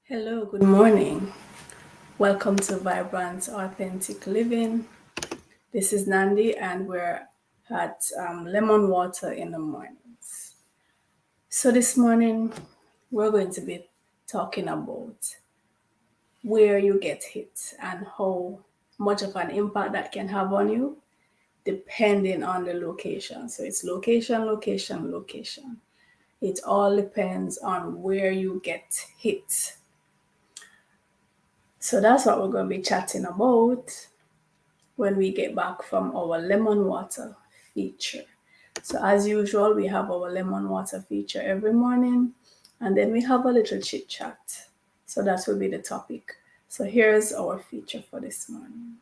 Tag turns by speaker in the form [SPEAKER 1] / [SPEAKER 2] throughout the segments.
[SPEAKER 1] Hello, good morning. Welcome to Vibrant Authentic Living. This is Nandi, and we're at lemon water in the mornings. So, this morning, we're going to be talking about where you get hit and how much of an impact that can have on you depending on the location. So, it's location, location, location. It all depends on where you get hit. So, that's what we're going to be chatting about when we get back from our lemon water feature. So, as usual, we have our lemon water feature every morning, and then we have a little chit chat. So, that will be the topic. So, here's our feature for this morning.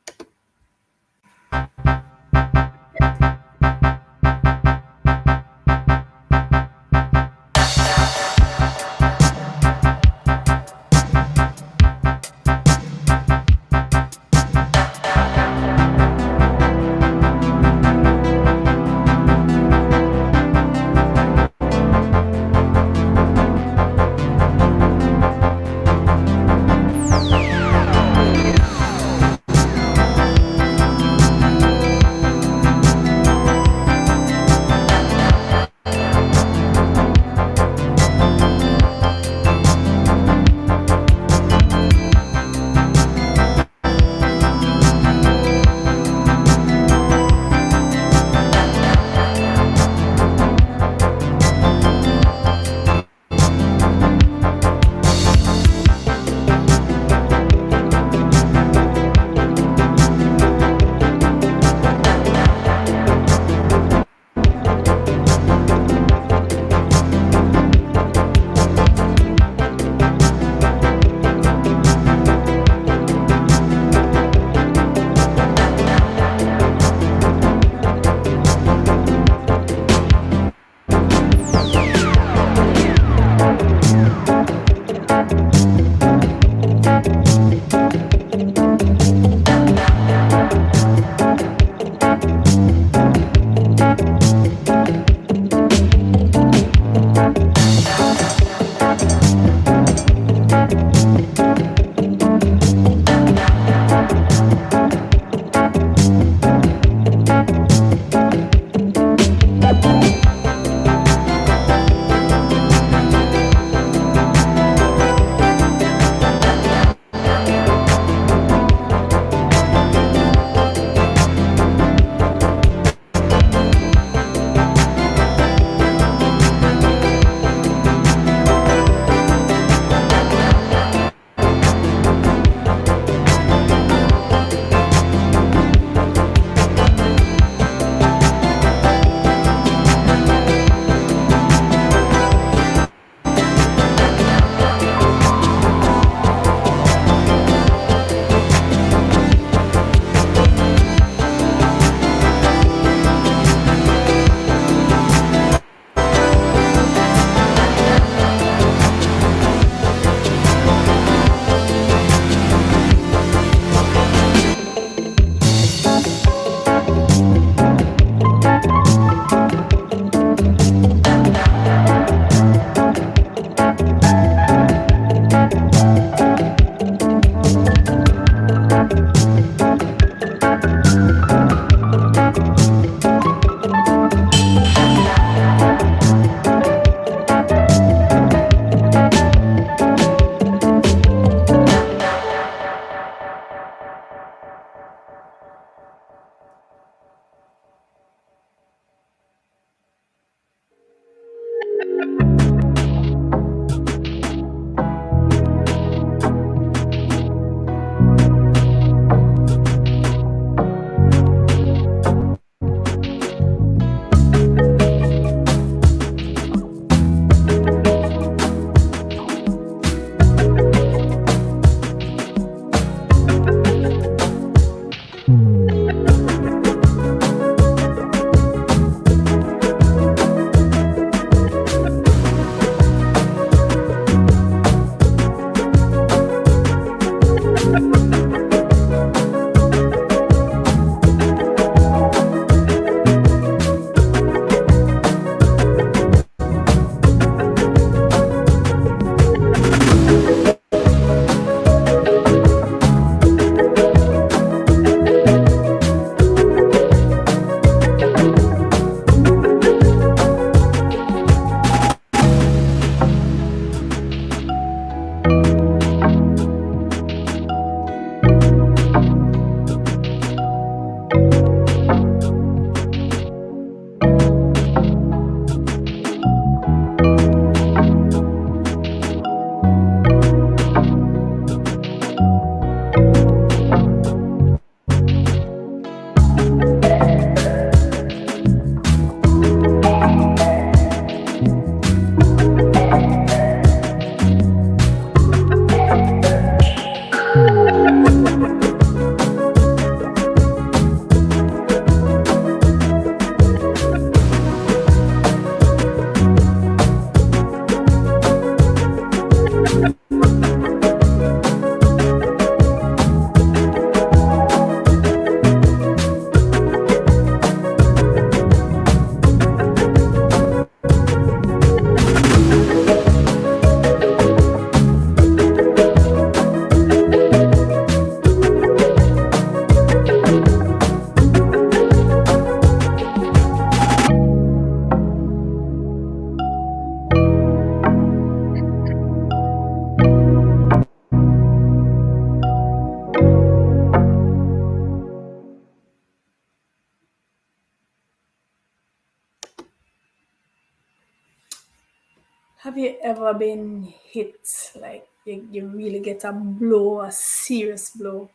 [SPEAKER 1] Have you ever been hit, like you really get a blow, a serious blow?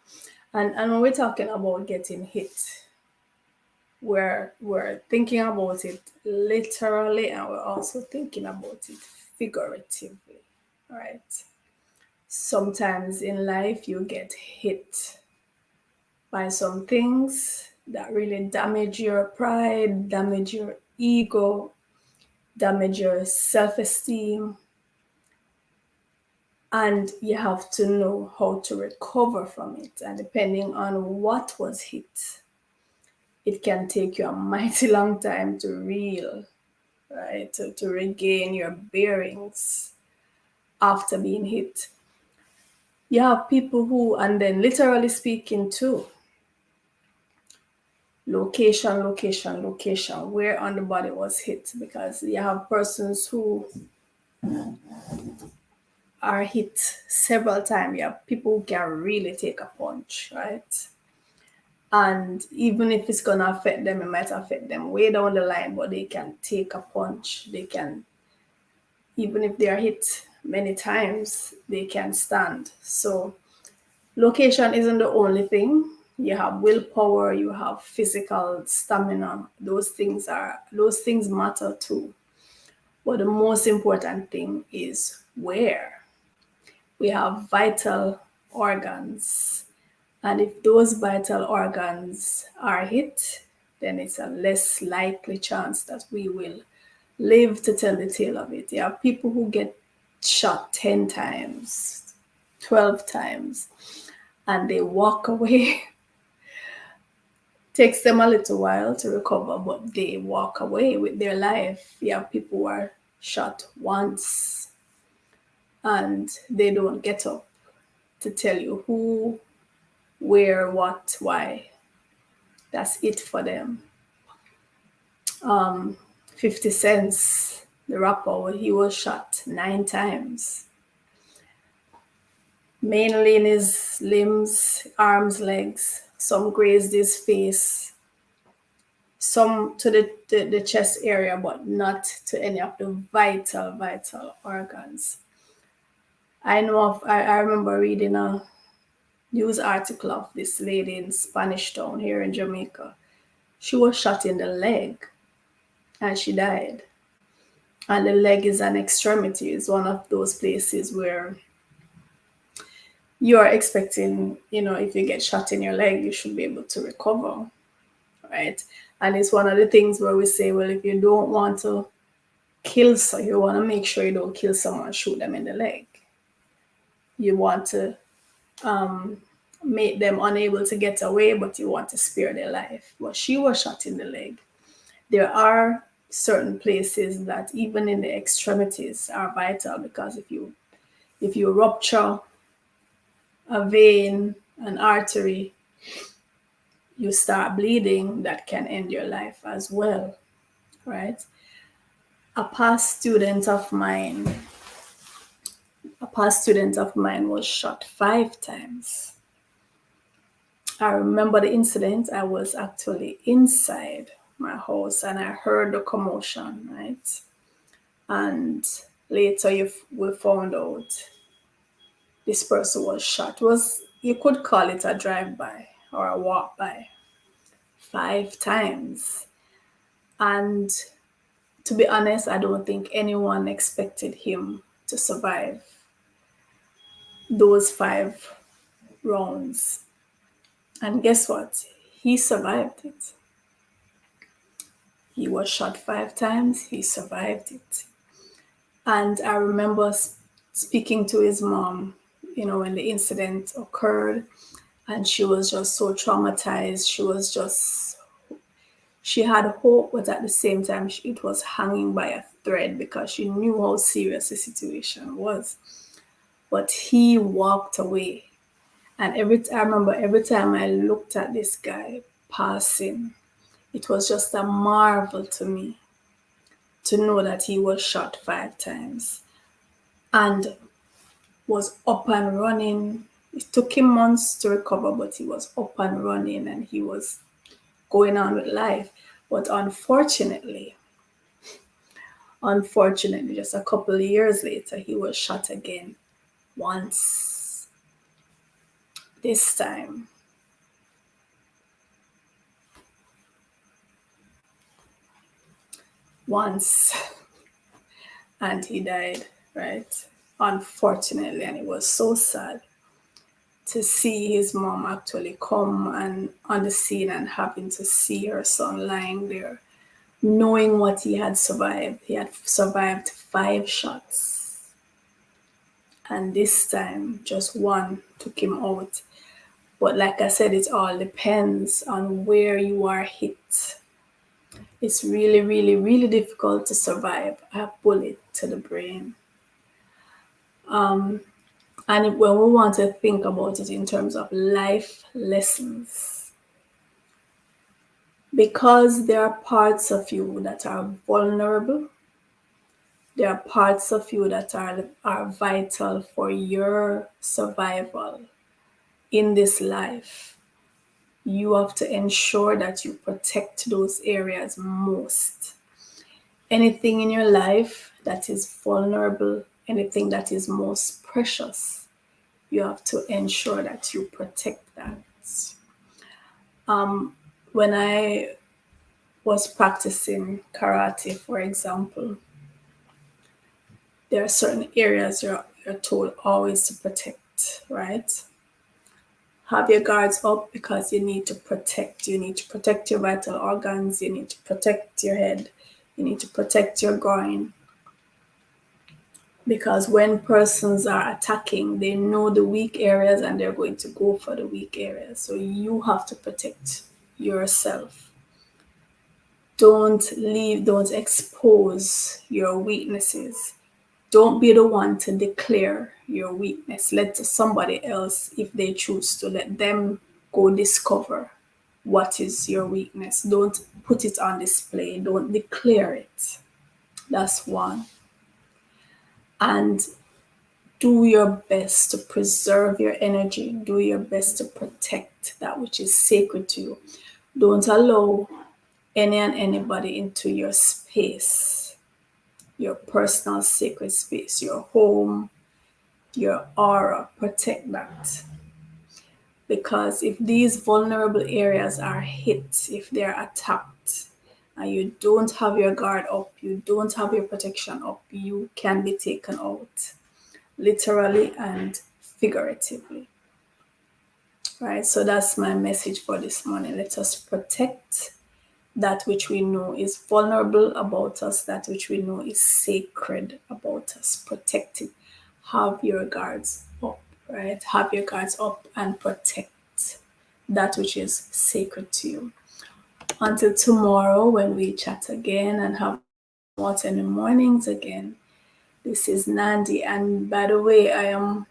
[SPEAKER 1] And when we're talking about getting hit, we're thinking about it literally, and we're also thinking about it figuratively, right? Sometimes in life you get hit by some things that really damage your pride, damage your ego, damage your self-esteem, and you have to know how to recover from it. And depending on what was hit, it can take you a mighty long time to reel, right? To regain your bearings after being hit. You have people who, and then literally speaking too, location, where on the body was hit, because you have persons who are hit several times. You have people who can really take a punch, right? And even if it's gonna affect them, it might affect them way down the line, but they can take a punch. They can, even if they are hit many times, they can stand. So location isn't the only thing. You have willpower, you have physical stamina. Those things matter too. But the most important thing is where. We have vital organs. And if those vital organs are hit, then it's a less likely chance that we will live to tell the tale of it. There are people who get shot 10 times, 12 times, and they walk away. Takes them a little while to recover, but they walk away with their life. You have people who are shot once and they don't get up to tell you who, where, what, why. That's it for them. 50 Cent, the rapper, he was shot 9 times, mainly in his limbs, arms, legs. Some grazed his face, some to the chest area, but not to any of the vital organs. I remember reading a news article of this lady in Spanish Town here in Jamaica. She was shot in the leg and she died. And the leg is an extremity, is one of those places where you are expecting, if you get shot in your leg, you should be able to recover, right? And it's one of the things where we say, well, if you don't want to kill, so you want to make sure you don't kill someone, shoot them in the leg. You want to make them unable to get away, but you want to spare their life. But she was shot in the leg. There are certain places that even in the extremities are vital, because if you rupture a vein, an artery, you start bleeding, that can end your life as well, right? A past student of mine was shot 5 times. I remember the incident. I was actually inside my house and I heard the commotion, right? And later we found out this person was shot. You could call it a drive-by or a walk-by. 5 times. And to be honest, I don't think anyone expected him to survive those 5 rounds. And guess what? He survived it. He was shot 5 times, he survived it. And I remember speaking to his mom, when the incident occurred, and she was just so traumatized. She had hope, but at the same time, it was hanging by a thread because she knew how serious the situation was. But he walked away. And I remember every time I looked at this guy passing, it was just a marvel to me to know that he was shot 5 times and was up and running. It took him months to recover, but he was up and running and he was going on with life. But unfortunately, Unfortunately, just a couple of years later, he was shot again once. This time, once, and he died, right? Unfortunately, and it was so sad to see his mom actually come and on the scene and having to see her son lying there, knowing what he had survived. He had survived 5 shots, and this time just one took him out. But like I said, it all depends on where you are hit. It's really, really, really difficult to survive a bullet to the brain. And when we want to think about it in terms of life lessons, because there are parts of you that are vulnerable, there are parts of you that are vital for your survival in this life. You have to ensure that you protect those areas most. Anything in your life that is vulnerable, anything that is most precious, you have to ensure that you protect that. When I was practicing karate, for example, there are certain areas you're told always to protect, right? Have your guards up because you need to protect. You need to protect your vital organs. You need to protect your head. You need to protect your groin. Because when persons are attacking, they know the weak areas and they're going to go for the weak areas. So you have to protect yourself. Don't expose your weaknesses. Don't be the one to declare your weakness. Let somebody else, if they choose to, let them go discover what is your weakness. Don't put it on display. Don't declare it. That's one. And do your best to preserve your energy. Do your best to protect that which is sacred to you. Don't allow any and anybody into your space, your personal sacred space, your home, your aura. Protect that. Because if these vulnerable areas are hit, if they're attacked, and you don't have your guard up, you don't have your protection up, you can be taken out, literally and figuratively. Right? So that's my message for this morning. Let us protect that which we know is vulnerable about us, that which we know is sacred about us. Protect it. Have your guards up, right? Have your guards up and protect that which is sacred to you. Until tomorrow when we chat again and have water in the mornings again. This is Nandi, and by the way, I am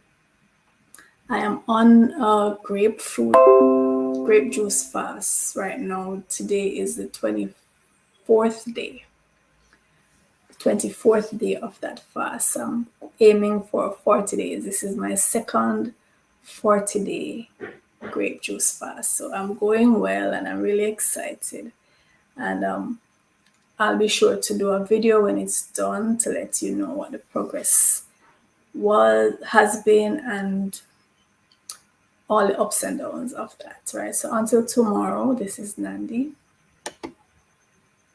[SPEAKER 1] on a grape juice fast right now. Today is the 24th day of that fast. I'm aiming for 40 days. This is my second 40-day grape juice fast. So I'm going well and I'm really excited. And I'll be sure to do a video when it's done to let you know what the progress has been and all the ups and downs of that, right? So until tomorrow, this is Nandi.